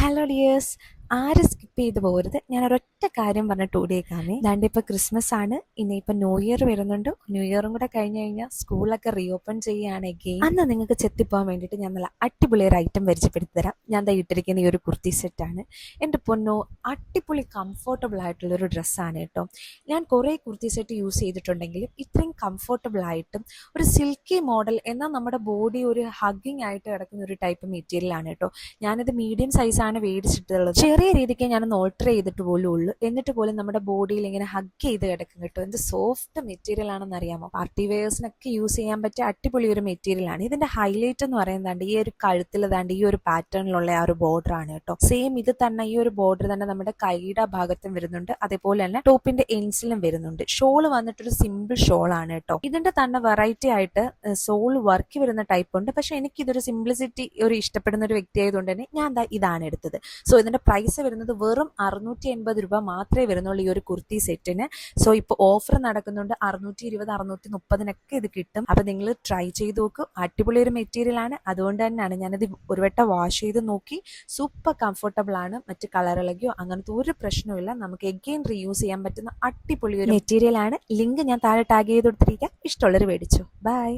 Hello dears, ആരും skip ചെയ്ത് പോകരുത്. ഞാൻ ഒരൊറ്റ കാര്യം പറഞ്ഞ ടൂഡേക്കാണ്. ദാണ്ട് ഇപ്പോൾ ക്രിസ്മസ് ആണ്, ഇനിയിപ്പോൾ ന്യൂ ഇയർ വരുന്നുണ്ട്. ന്യൂ ഇയറും കൂടെ കഴിഞ്ഞ് കഴിഞ്ഞാൽ സ്കൂളൊക്കെ റീഓപ്പൺ ചെയ്യുകയാണ് എഗെയിൻ. അന്ന് നിങ്ങൾക്ക് ചെത്തിപ്പോകാൻ വേണ്ടിയിട്ട് ഞാൻ നല്ല അടിപൊളി ഒരു ഐറ്റം പരിചയപ്പെടുത്തി തരാം. ഞാൻ ദാ ഇട്ടിരിക്കുന്ന ഈ ഒരു കുർത്തി സെറ്റാണ്. എൻ്റെ പൊന്നോ, അടിപൊളി കംഫർട്ടബിൾ ആയിട്ടുള്ളൊരു ഡ്രസ്സാണ് കേട്ടോ. ഞാൻ കുറേ കുർത്തി സെറ്റ് യൂസ് ചെയ്തിട്ടുണ്ടെങ്കിലും ഇത്രയും കംഫർട്ടബിൾ ആയിട്ടും ഒരു സിൽക്കി മോഡൽ എന്നാൽ നമ്മുടെ ബോഡി ഒരു ഹഗ്ഗിങ് ആയിട്ട് കിടക്കുന്ന ഒരു ടൈപ്പ് മെറ്റീരിയലാണ് കേട്ടോ. ഞാനിത് മീഡിയം സൈസാണ് മേടിച്ചിട്ടുള്ളത്. ചെറിയ രീതിക്ക് ഞാനൊന്ന് ഓൾട്ടർ ചെയ്തിട്ട് പോലും ഉള്ളൂ. എന്നിട്ട് പോലും നമ്മുടെ ബോഡിയിൽ ഇങ്ങനെ ഹഗ് ചെയ്ത് കിടക്കും കേട്ടോ. എന്ത് സോഫ്റ്റ് മെറ്റീരിയൽ ആണെന്ന് അറിയാമോ? പാർട്ടി വെയേഴ്സിനൊക്കെ യൂസ് ചെയ്യാൻ പറ്റിയ അടിപൊളി ഒരു മെറ്റീരിയൽ ആണ്. ഇതിന്റെ ഹൈലൈറ്റ് എന്ന് പറയുന്നത് ഈ ഒരു കഴുത്തിൽ താണ്ട് ഈ ഒരു പാറ്റേണിലുള്ള ആ ഒരു ബോർഡർ ആണ് കേട്ടോ. സെയിം ഇത് തന്നെ, ഈ ഒരു ബോർഡർ തന്നെ നമ്മുടെ കൈയുടെ ഭാഗത്തും വരുന്നുണ്ട്, അതേപോലെ തന്നെ ടോപ്പിന്റെ എൻസിലും വരുന്നുണ്ട്. ഷോള് വന്നിട്ടൊരു സിമ്പിൾ ഷോൾ ആണ് കേട്ടോ. ഇതിന്റെ തന്നെ വെറൈറ്റി ആയിട്ട് സോൾ വർക്ക് വരുന്ന ടൈപ്പ് ഉണ്ട്. പക്ഷെ എനിക്ക് ഇതൊരു സിംപ്ലിസിറ്റി ഒരു ഇഷ്ടപ്പെടുന്ന ഒരു വ്യക്തി ആയതുകൊണ്ട് തന്നെ ഞാൻ ഇതാണ് എടുത്തത്. സോ ഇതിന്റെ പ്രൈസ് വരുന്നത് വെറും 680 രൂപ മാത്രമേ വരുന്നുള്ളൂ ഈ ഒരു കുർത്തി സെറ്റിന്. സോ ഇപ്പോൾ ഓഫർ നടക്കുന്നുണ്ട്. 620, 630 ഇത് കിട്ടും. അപ്പൊ നിങ്ങൾ ട്രൈ ചെയ്ത് നോക്കും. അടിപൊളി ഒരു മെറ്റീരിയൽ ആണ്. അതുകൊണ്ട് തന്നെയാണ് ഞാനിത് ഒരു വട്ടം വാഷ് ചെയ്ത് നോക്കി. സൂപ്പർ കംഫർട്ടബിൾ ആണ്. മറ്റ് കളർ ഇളകിയോ അങ്ങനത്തെ ഒരു പ്രശ്നമില്ല. നമുക്ക് എഗെയിൻ റീയൂസ് ചെയ്യാൻ പറ്റുന്ന അടിപൊളി ഒരു മെറ്റീരിയൽ ആണ്. ലിങ്ക് ഞാൻ താഴെ ടാഗ് ചെയ്ത് കൊടുത്തിരിക്കാം. ഇഷ്ടമുള്ളവർ മേടിച്ചു. ബൈ.